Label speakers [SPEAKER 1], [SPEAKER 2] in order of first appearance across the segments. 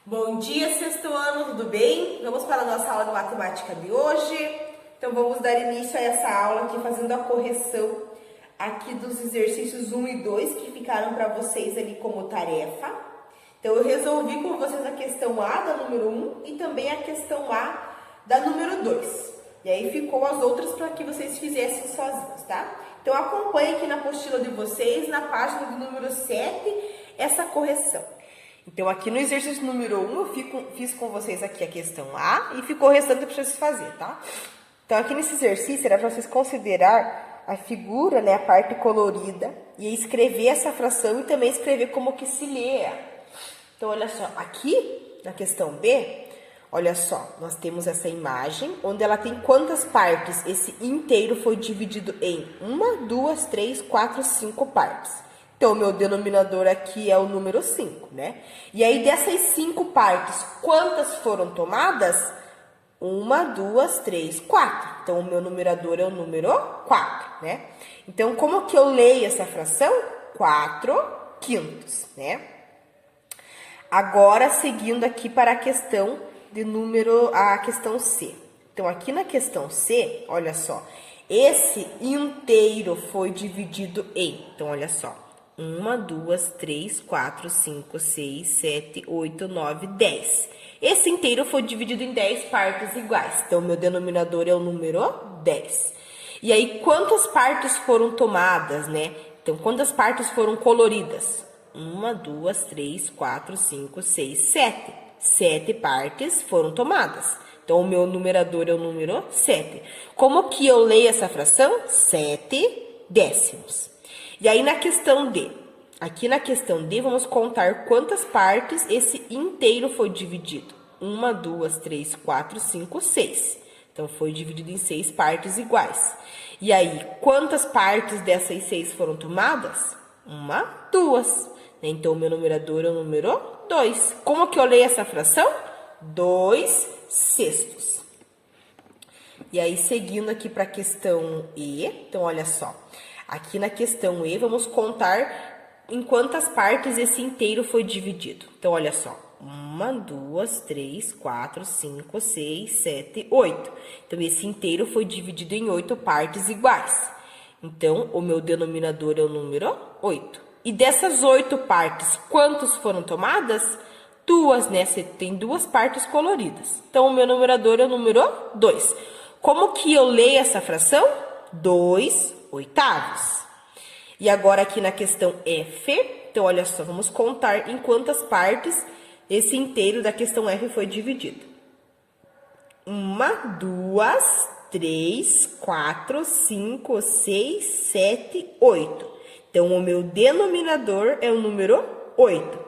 [SPEAKER 1] Bom dia, sexto ano, tudo bem? Vamos para a nossa aula de matemática de hoje. Então vamos dar início a essa aula aqui fazendo a correção aqui dos exercícios 1 e 2 que ficaram para vocês ali como tarefa. Então eu resolvi com vocês a questão A da número 1 e também a questão A da número 2. E aí ficou as outras para que vocês fizessem sozinhos, tá? Então acompanhe aqui na apostila de vocês, na página do número 7, essa correção. Então, aqui no exercício número 1, eu fiz com vocês aqui a questão A e ficou o restante para vocês fazer, tá? Então, aqui nesse exercício, era para vocês considerar a figura, né, a parte colorida, e escrever essa fração e também escrever como que se lê. Então, olha só, aqui na questão B, olha só, nós temos essa imagem, onde ela tem quantas partes? Esse inteiro foi dividido em 1, 2, 3, 4, 5 partes. Então, o meu denominador aqui é o número 5, né? E aí, dessas 5 partes, quantas foram tomadas? 1, 2, 3, 4. Então, o meu numerador é o número 4, né? Então, como que eu leio essa fração? 4/5, né? Agora, seguindo aqui para a questão a questão C. Então, aqui na questão C, olha só, esse inteiro foi dividido em, então, olha só, 1, 2, 3, 4, 5, 6, 7, 8, 9, 10. Esse inteiro foi dividido em 10 partes iguais. Então, meu denominador é o número 10. E aí, quantas partes foram tomadas, né? Então, quantas partes foram coloridas? 1, 2, 3, 4, 5, 6, 7. 7 partes foram tomadas. Então, o meu numerador é o número 7. Como que eu leio essa fração? 7 décimos. E aí, na questão D, aqui na questão D, vamos contar quantas partes esse inteiro foi dividido. 1, 2, 3, 4, 5, 6. Então, foi dividido em 6 partes iguais. E aí, quantas partes dessas 6 foram tomadas? 1, 2. Então, o meu numerador é o número 2. Como que eu leio essa fração? 2/6. E aí, seguindo aqui para a questão E, então, olha só. Aqui na questão E, vamos contar em quantas partes esse inteiro foi dividido. Então, olha só. 1, 2, 3, 4, 5, 6, 7, 8. Então, esse inteiro foi dividido em 8 partes iguais. Então, o meu denominador é o número 8. E dessas 8 partes, quantas foram tomadas? 2, né? Você tem 2 partes coloridas. Então, o meu numerador é o número 2. Como que eu leio essa fração? 2/8. E agora aqui na questão F, então olha só, vamos contar em quantas partes esse inteiro da questão F foi dividido. 1, 2, 3, 4, 5, 6, 7, 8. Então, o meu denominador é o número 8.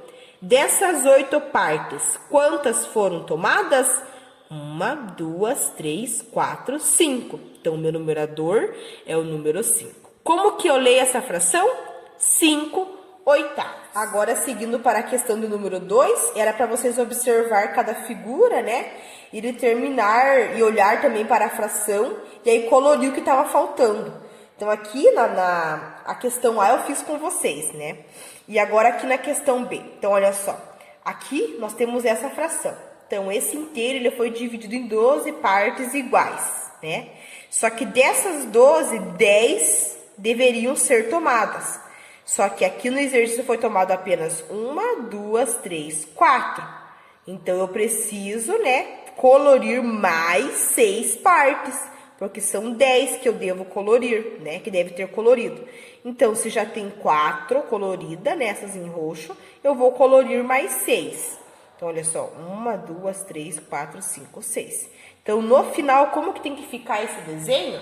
[SPEAKER 1] Dessas 8 partes, quantas foram tomadas? 1, 2, 3, 4, 5. Então, o meu numerador é o número 5. Como que eu leio essa fração? 5/8. Agora, seguindo para a questão do número 2, era para vocês observar cada figura, né? E determinar e olhar também para a fração e aí colorir o que estava faltando. Então, aqui a questão A eu fiz com vocês, né? E agora aqui na questão B. Então, olha só. Aqui nós temos essa fração. Então, esse inteiro ele foi dividido em 12 partes iguais, né? Só que dessas 12, 10 deveriam ser tomadas. Só que aqui no exercício foi tomado apenas 1, 2, 3, 4. Então, eu preciso, né, colorir mais 6 partes, porque são 10 que eu devo colorir, né, que deve ter colorido. Então, se já tem 4 coloridas, nessas em roxo, eu vou colorir mais 6. Então, olha só, 1, 2, 3, 4, 5, 6. Então, no final, como que tem que ficar esse desenho?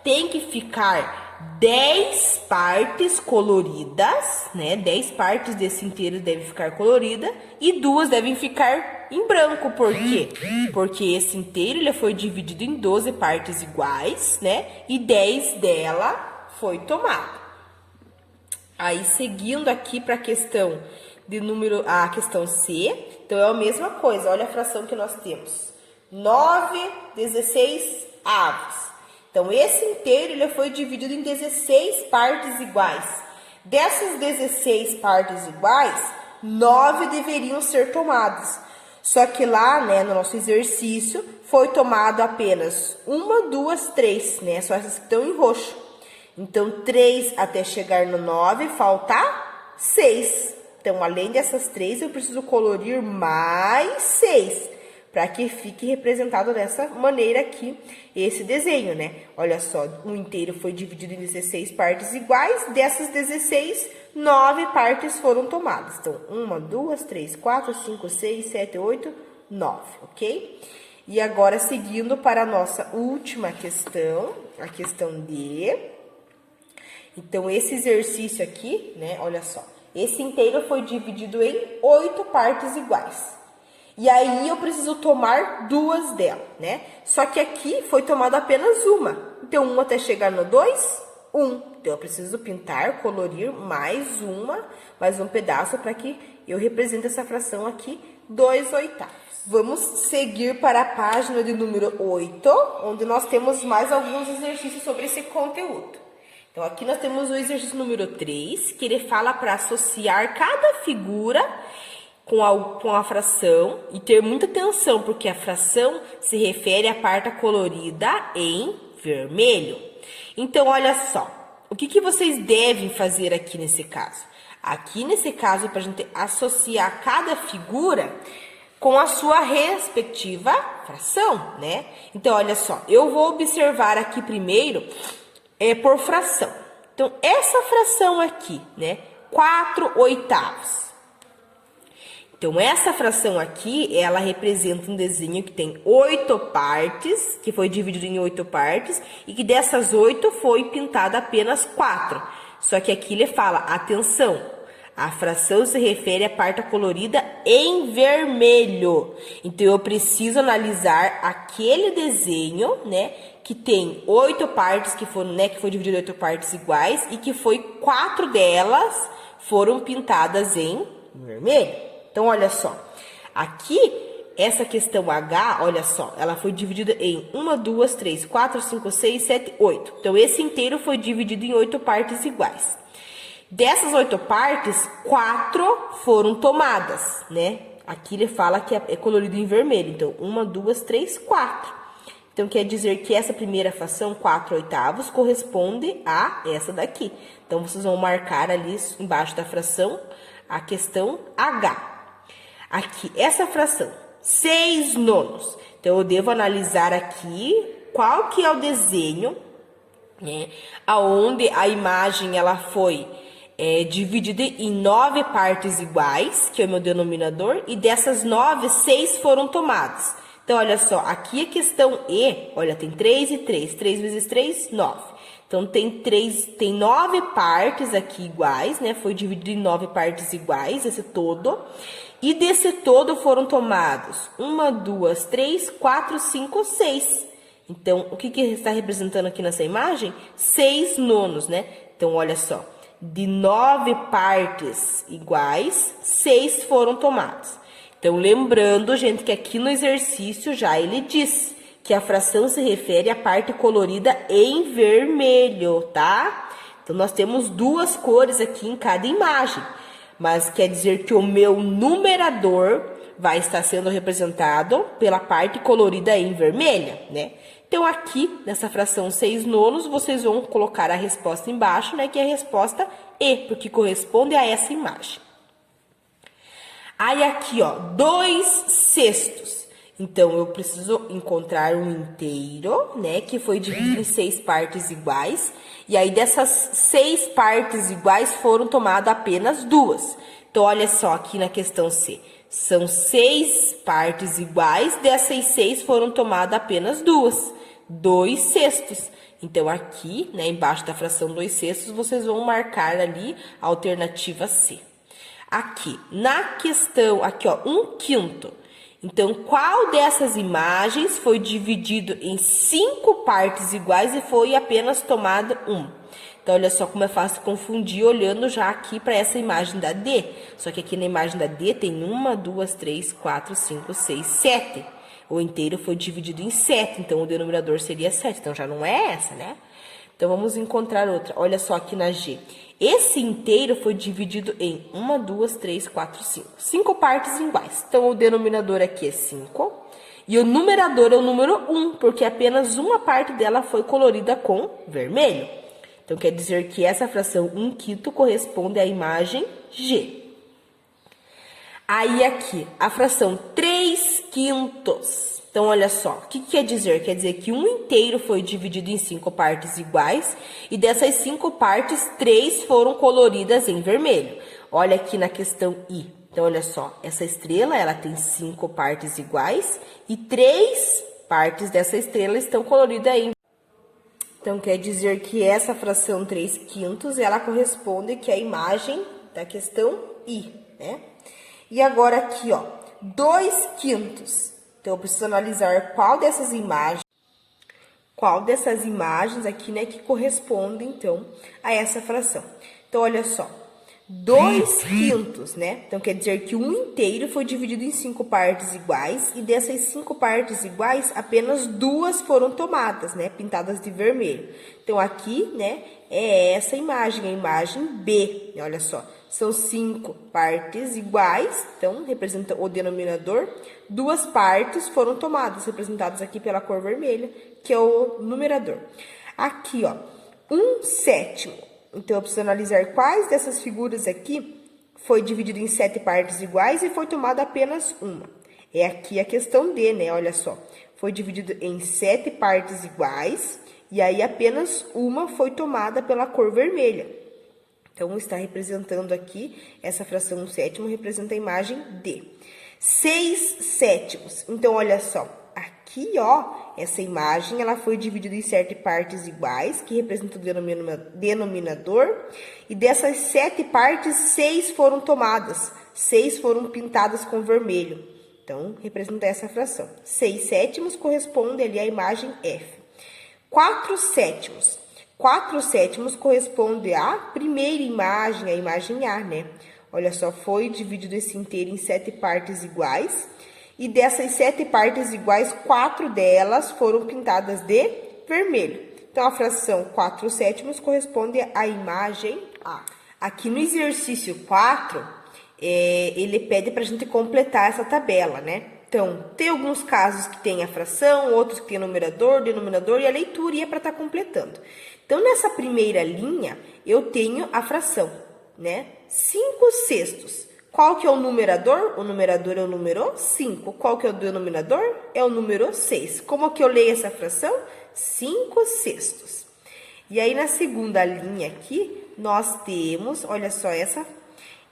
[SPEAKER 1] Tem que ficar 10 partes coloridas, né? 10 partes desse inteiro devem ficar colorida e 2 devem ficar em branco. Por quê? Porque esse inteiro ele foi dividido em 12 partes iguais, né? E 10 dela foi tomada. Aí, seguindo aqui para a questão a questão C, então é a mesma coisa, olha a fração que nós temos. 9/16. Então, esse inteiro ele foi dividido em 16 partes iguais. Dessas 16 partes iguais, 9 deveriam ser tomadas. Só que lá, né, no nosso exercício, foi tomado apenas 1, 2, 3, né? Só essas que estão em roxo. Então, 3 até chegar no 9, falta 6. Então, além dessas 3, eu preciso colorir mais 6, para que fique representado dessa maneira aqui, esse desenho, né? Olha só, o inteiro foi dividido em 16 partes iguais, dessas 16, 9 partes foram tomadas. Então, 1, 2, 3, 4, 5, 6, 7, 8, 9, ok? E agora, seguindo para a nossa última questão, a questão D. Então, esse exercício aqui, né, olha só, esse inteiro foi dividido em 8 partes iguais. E aí, eu preciso tomar 2 dela, né? Só que aqui foi tomada apenas uma. Então, 1 até chegar no 2, 1. Então, eu preciso pintar, colorir mais um pedaço para que eu represente essa fração aqui, 2/8. Vamos seguir para a página de número 8, onde nós temos mais alguns exercícios sobre esse conteúdo. Então, aqui nós temos o exercício número 3, que ele fala para associar cada figura com a fração e ter muita atenção, porque a fração se refere à parte colorida em vermelho. Então, olha só, o que vocês devem fazer aqui nesse caso? Aqui nesse caso, para a gente associar cada figura com a sua respectiva fração, né? Então, olha só, eu vou observar aqui primeiro por fração. Então, essa fração aqui, né? 4/8. Então, essa fração aqui, ela representa um desenho que tem 8 partes, que foi dividido em 8 partes, e que dessas 8 foi pintada apenas 4. Só que aqui ele fala, atenção, a fração se refere à parte colorida em vermelho. Então, eu preciso analisar aquele desenho, né, que tem 8 partes, que foram, né, que foi dividido em 8 partes iguais, e que foi 4 delas foram pintadas em vermelho. Então, olha só, aqui, essa questão H, olha só, ela foi dividida em 1, 2, 3, 4, 5, 6, 7, 8. Então, esse inteiro foi dividido em 8 partes iguais. Dessas 8 partes, 4 foram tomadas, né? Aqui ele fala que é colorido em vermelho. Então, 1, 2, 3, 4. Então, quer dizer que essa primeira fração, 4/8, corresponde a essa daqui. Então, vocês vão marcar ali embaixo da fração a questão H. Aqui, essa fração, 6/9. Então, eu devo analisar aqui qual que é o desenho, né? Aonde a imagem, ela foi dividida em 9 partes iguais, que é o meu denominador, e dessas 9, 6 foram tomadas. Então, olha só, aqui a questão E, olha, tem 3 e 3. 3 vezes 3, 9. Então, tem 9 partes aqui iguais, né? Foi dividido em 9 partes iguais, esse todo. E desse todo foram tomados 1, 2, 3, 4, 5, 6. Então, o que está representando aqui nessa imagem? 6/9, né? Então, olha só. De 9 partes iguais, 6 foram tomadas. Então, lembrando, gente, que aqui no exercício já ele diz que a fração se refere à parte colorida em vermelho, tá? Então, nós temos 2 cores aqui em cada imagem, mas quer dizer que o meu numerador vai estar sendo representado pela parte colorida em vermelha, né? Então, aqui, nessa fração 6/9, vocês vão colocar a resposta embaixo, né? Que é a resposta E, porque corresponde a essa imagem. Aí, aqui, ó, 2/6. Então, eu preciso encontrar um inteiro, né? Que foi dividido em 6 partes iguais. E aí, dessas 6 partes iguais, foram tomadas apenas 2. Então, olha só aqui na questão C. São 6 partes iguais, dessas 6 foram tomadas apenas 2. 2/6. Então, aqui, né, embaixo da fração 2/6, vocês vão marcar ali a alternativa C. Aqui, na questão, aqui, ó, 1/5. Então, qual dessas imagens foi dividido em 5 partes iguais e foi apenas tomado 1? Então, olha só como é fácil confundir olhando já aqui para essa imagem da D. Só que aqui na imagem da D tem 1, 2, 3, 4, 5, 6, 7. O inteiro foi dividido em 7, então o denominador seria 7. Então, já não é essa, né? Então, vamos encontrar outra. Olha só aqui na G. Esse inteiro foi dividido em 1, 2, 3, 4, 5. 5 partes iguais. Então, o denominador aqui é 5. E o numerador é o número 1, porque apenas uma parte dela foi colorida com vermelho. Então, quer dizer que essa fração 1/5 corresponde à imagem G. Aí, aqui, a fração 3/5. Então, olha só, o que quer dizer? Quer dizer que um inteiro foi dividido em 5 partes iguais e dessas 5 partes, 3 foram coloridas em vermelho. Olha aqui na questão I. Então, olha só, essa estrela, ela tem 5 partes iguais e 3 partes dessa estrela estão coloridas em. Então, quer dizer que essa fração 3/5, ela corresponde que é a imagem da questão I, né? E agora aqui, ó, 2/5. Então, eu preciso analisar qual dessas imagens aqui, né, que corresponde, então, a essa fração. Então, olha só, 2/5, né? Então, quer dizer que um inteiro foi dividido em 5 partes iguais e dessas 5 partes iguais, apenas 2 foram tomadas, né, pintadas de vermelho. Então, aqui, né, é essa imagem, a imagem B. Olha só, são 5 partes iguais, então, representa o denominador. 2 partes foram tomadas, representadas aqui pela cor vermelha, que é o numerador. Aqui, ó, 1/7. Então, eu preciso analisar quais dessas figuras aqui foi dividido em 7 partes iguais e foi tomada apenas uma. É aqui a questão D, né? Olha só, foi dividido em 7 partes iguais e aí apenas uma foi tomada pela cor vermelha. Então, está representando aqui, essa fração 1/7 representa a imagem D. 6/7. Então, olha só, aqui, ó, essa imagem, ela foi dividida em 7 partes iguais, que representam o denominador, e dessas 7 partes, 6 foram tomadas, 6 foram pintadas com vermelho. Então, representa essa fração. 6/7 corresponde ali à imagem F. 4/7. 4/7 corresponde à primeira imagem, a imagem A, né? Olha só, foi dividido esse inteiro em 7 partes iguais. E dessas 7 partes iguais, 4 delas foram pintadas de vermelho. Então, a fração 4/7 corresponde à imagem A. Aqui no exercício 4, ele pede para a gente completar essa tabela, né? Então, tem alguns casos que tem a fração, outros que tem numerador, denominador e a leitura e é para estar completando. Então, nessa primeira linha, eu tenho a fração, né? 5/6. Qual que é o numerador? O numerador é o número 5. Qual que é o denominador? É o número 6. Como que eu leio essa fração? 5/6. E aí, na segunda linha aqui, nós temos, olha só,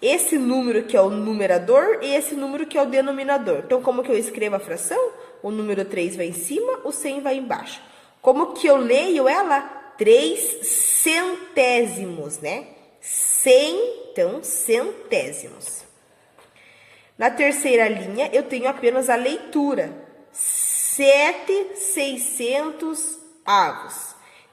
[SPEAKER 1] esse número que é o numerador e esse número que é o denominador. Então, como que eu escrevo a fração? O número 3 vai em cima, o 100 vai embaixo. Como que eu leio ela? 3 centésimos, né? 100, então, centésimos. Na terceira linha, eu tenho apenas a leitura. 7/600.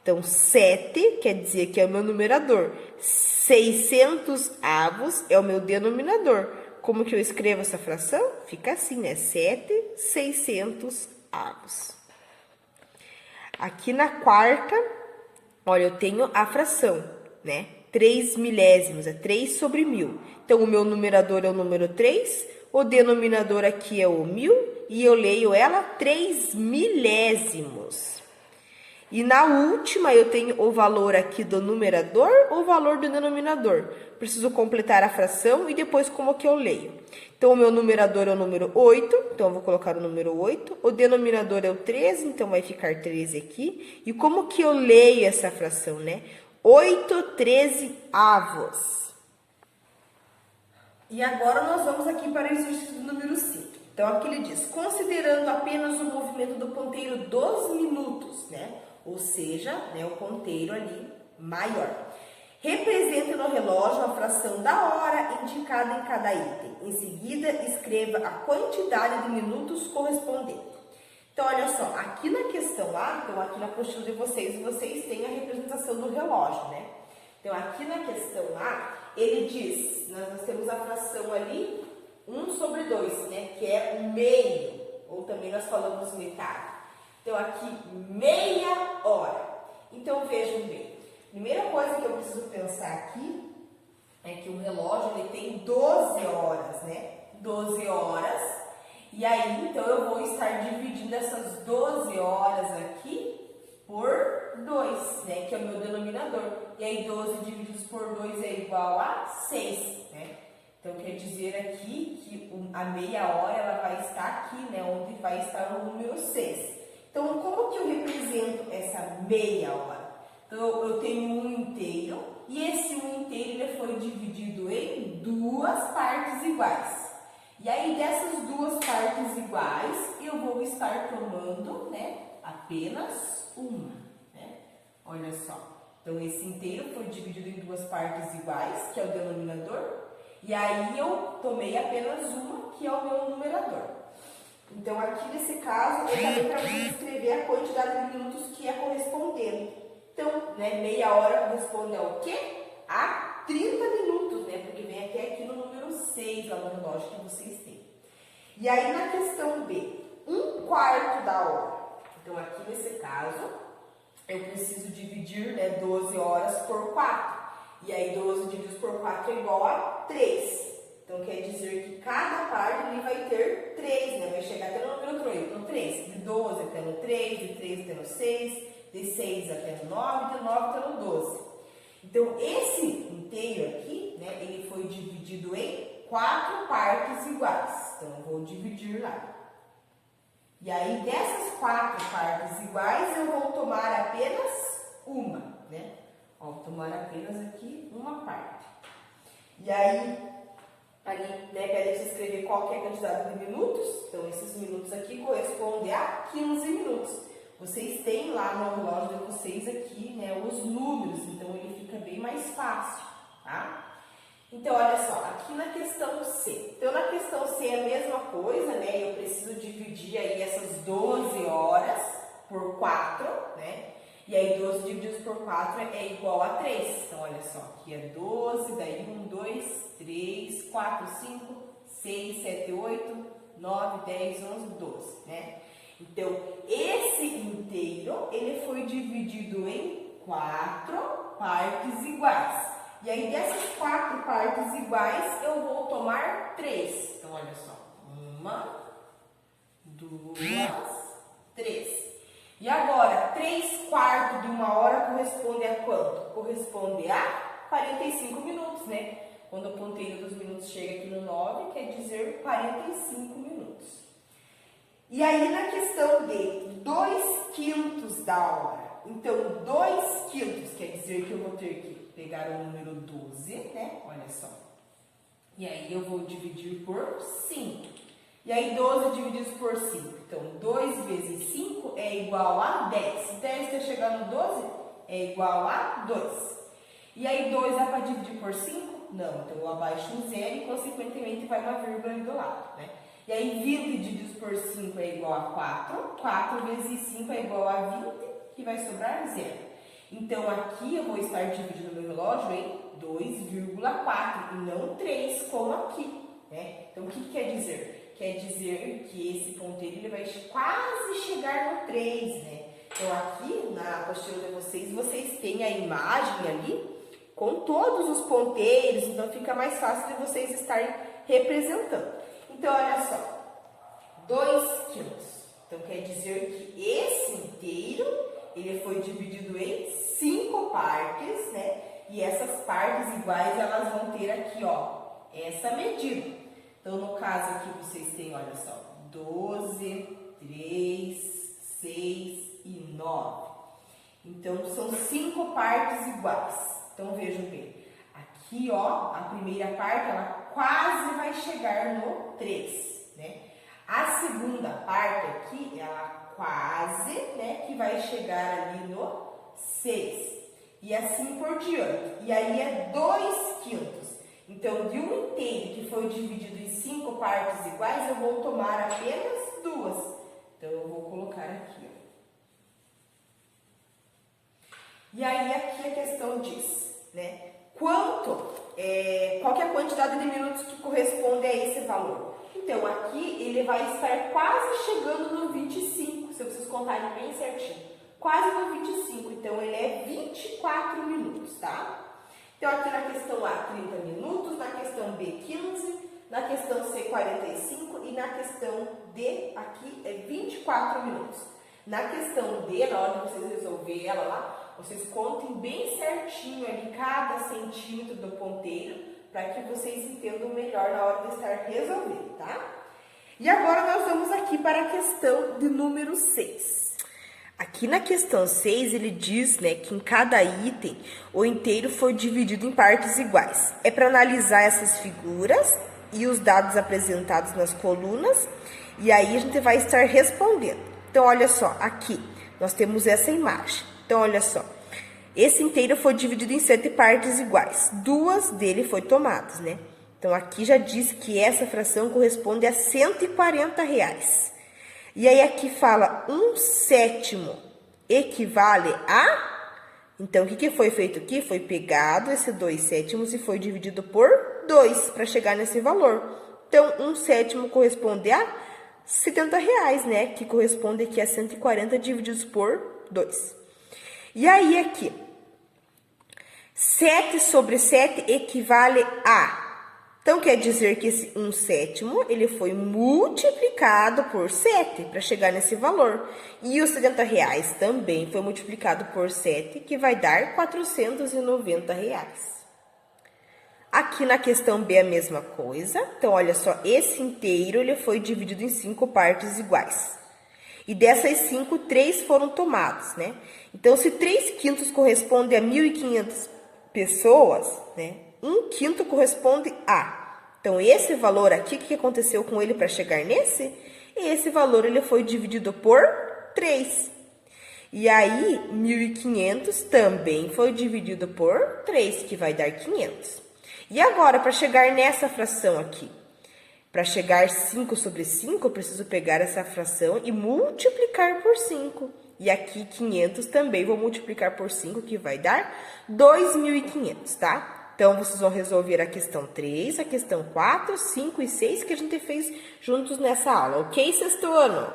[SPEAKER 1] Então, 7 quer dizer que é o meu numerador. 600 avos é o meu denominador. Como que eu escrevo essa fração? Fica assim, né? 7/600. Aqui na quarta, olha, eu tenho a fração, né? 3 milésimos, é 3/1000. Então, o meu numerador é o número 3, o denominador aqui é o 1000, e eu leio ela 3 milésimos. E na última, eu tenho o valor aqui do numerador, o valor do denominador. Preciso completar a fração e depois como que eu leio. Então, o meu numerador é o número 8, então eu vou colocar o número 8. O denominador é o 13, então vai ficar 13 aqui. E como que eu leio essa fração, né? 8/13. E agora nós vamos aqui para o exercício do número 5. Então, aqui ele diz, considerando apenas o movimento do ponteiro dos minutos, né? Ou seja, né, o ponteiro ali maior. Represente no relógio a fração da hora indicada em cada item. Em seguida, escreva a quantidade de minutos correspondente. Então, olha só, aqui na questão A, então aqui na apostila de vocês têm a representação do relógio, né? Então, aqui na questão A, ele diz, nós temos a fração ali, 1/2, né? Que é o meio, ou também nós falamos metade. Então, aqui, meia hora. Então, vejam bem. Primeira coisa que eu preciso pensar aqui é que o relógio ele tem 12 horas, né? 12 horas. E aí, então, eu vou estar dividindo essas 12 horas aqui por 2, né? Que é o meu denominador. E aí, 12 divididos por 2 é igual a 6, né? Então, quer dizer aqui que a meia hora ela vai estar aqui, né? Onde vai estar o número 6. Então, como que eu represento essa meia hora? Então, eu tenho um inteiro e esse um inteiro ele foi dividido em duas partes iguais. E aí, dessas duas partes iguais, eu vou estar tomando, né, apenas uma, né? Olha só. Então, esse inteiro foi dividido em duas partes iguais, que é o denominador. E aí, eu tomei apenas uma, que é o meu numerador. Então, aqui nesse caso, eu também preciso escrever a quantidade de minutos que é correspondente. Então, né, meia hora corresponde ao quê? A 30 minutos, né? Porque vem aqui no número 6, lá no relógio que vocês têm. E aí, na questão B, 1/4 da hora. Então, aqui nesse caso, eu preciso dividir, né, 12 horas por 4. E aí, 12 divididos por 4 é igual a 3. Então, quer dizer que cada parte ali vai ter 3, né? Vai chegar até no número 3. Então, 3. De 12 até no 3, de 3 até no 6, de 6 até no 9, de 9 até no 12. Então, esse inteiro aqui, né, ele foi dividido em 4 partes iguais. Então, eu vou dividir lá. E aí, dessas 4 partes iguais, eu vou tomar apenas uma, né? Ó, vou tomar apenas aqui uma parte. E aí, ali, né, pede você escrever qual que é a quantidade de minutos. Então, esses minutos aqui correspondem a 15 minutos. Vocês têm lá no relógio de vocês aqui, né, os números, então ele fica bem mais fácil, tá? Então, olha só, aqui na questão C. Então, na questão C é a mesma coisa, né? Eu preciso dividir aí essas 12 horas por 4, né? E aí, 12 divididos por 4 é igual a 3. Então, olha só, aqui é 12, daí 1, 2, 3, 4, 5, 6, 7, 8, 9, 10, 11, 12, né? Então, esse inteiro, ele foi dividido em 4 partes iguais. E aí, dessas 4 partes iguais, eu vou tomar 3. Então, olha só. 1, 2, 3. E agora, 3/4 de uma hora corresponde a quanto? Corresponde a 45 minutos, né? Quando o ponteiro dos minutos chega aqui no 9, quer dizer 45 minutos. E aí, na questão de 2/5 da hora. Então, 2/5 quer dizer que eu vou ter que pegar o número 12, né? Olha só. E aí, eu vou dividir por 5. E aí, 12 divididos por 5. Então, 2 vezes 5 é igual a 10. 10 está chegando no 12 é igual a 2. E aí, 2 dá para dividir por 5? Não. Então, eu abaixo um zero e, consequentemente, vai uma vírgula ali do lado, né? E aí, 20 divididos por 5 é igual a 4. 4 vezes 5 é igual a 20, que vai sobrar 0. Então, aqui eu vou estar dividindo o meu relógio em 2,4 e não 3, como aqui, né? Então, o que quer dizer? Quer dizer que esse ponteiro ele vai quase chegar no 3, né? Então, aqui na apostila de vocês têm a imagem ali com todos os ponteiros, então fica mais fácil de vocês estarem representando. Então, olha só, 2/5. Então, quer dizer que esse inteiro, ele foi dividido em 5 partes, né? E essas partes iguais, elas vão ter aqui, ó, essa medida. Então, no caso aqui, vocês têm, olha só, 12, 3, 6 e 9. Então, são 5 partes iguais. Então, vejam bem. Aqui, ó, a primeira parte, ela quase vai chegar no 3, né? A segunda parte aqui, ela quase, né, que vai chegar ali no 6. E assim por diante. E aí é 2/5. Então, de um inteiro que foi dividido em 5 partes iguais, eu vou tomar apenas 2. Então, eu vou colocar aqui, ó. E aí, aqui a questão diz, né? Qual que é a quantidade de minutos que corresponde a esse valor? Então, aqui ele vai estar quase chegando no 25, se vocês contarem bem certinho. quase no 25, então ele é 24 minutos, tá? Então aqui na questão A, 30 minutos, na questão B, 15, na questão C, 45 e na questão D, aqui é 24 minutos. Na questão D, na hora de vocês resolverem ela lá, vocês contem bem certinho ali cada centímetro do ponteiro, para que vocês entendam melhor na hora de estar resolvendo, tá? E agora nós vamos aqui para a questão de número 6. Aqui na questão 6, ele diz, né, que em cada item o inteiro foi dividido em partes iguais. É para analisar essas figuras e os dados apresentados nas colunas, e aí a gente vai estar respondendo. Então, olha só, aqui nós temos essa imagem. Então, olha só, esse inteiro foi dividido em 7 partes iguais. 2 dele foi tomadas, né? Então, aqui já diz que essa fração corresponde a R$140. E aí, aqui fala 1/7 equivale a... Então, o que foi feito aqui? Foi pegado esse 2/7 e foi dividido por 2 para chegar nesse valor. Então, 1/7 corresponde a R$70, né? Que corresponde aqui a 140 divididos por 2. E aí, aqui, 7 sobre 7 equivale a... Então, quer dizer que esse 1/7, ele foi multiplicado por 7 para chegar nesse valor. E os R$70 também foi multiplicado por 7, que vai dar R$490. Aqui na questão B a mesma coisa. Então, olha só, esse inteiro ele foi dividido em 5 partes iguais. E dessas 5, 3 foram tomadas, né? Então, se 3/5 corresponde a 1.500 pessoas, né? 1/5 corresponde a. Então, esse valor aqui, o que aconteceu com ele para chegar nesse? Esse valor ele foi dividido por 3. E aí, 1.500 também foi dividido por 3, que vai dar 500. E agora, para chegar nessa fração aqui? Para chegar 5 sobre 5, eu preciso pegar essa fração e multiplicar por 5. E aqui, 500 também vou multiplicar por 5, que vai dar 2.500, tá? Então, vocês vão resolver a questão 3, a questão 4, 5 e 6 que a gente fez juntos nessa aula, ok, sexto ano?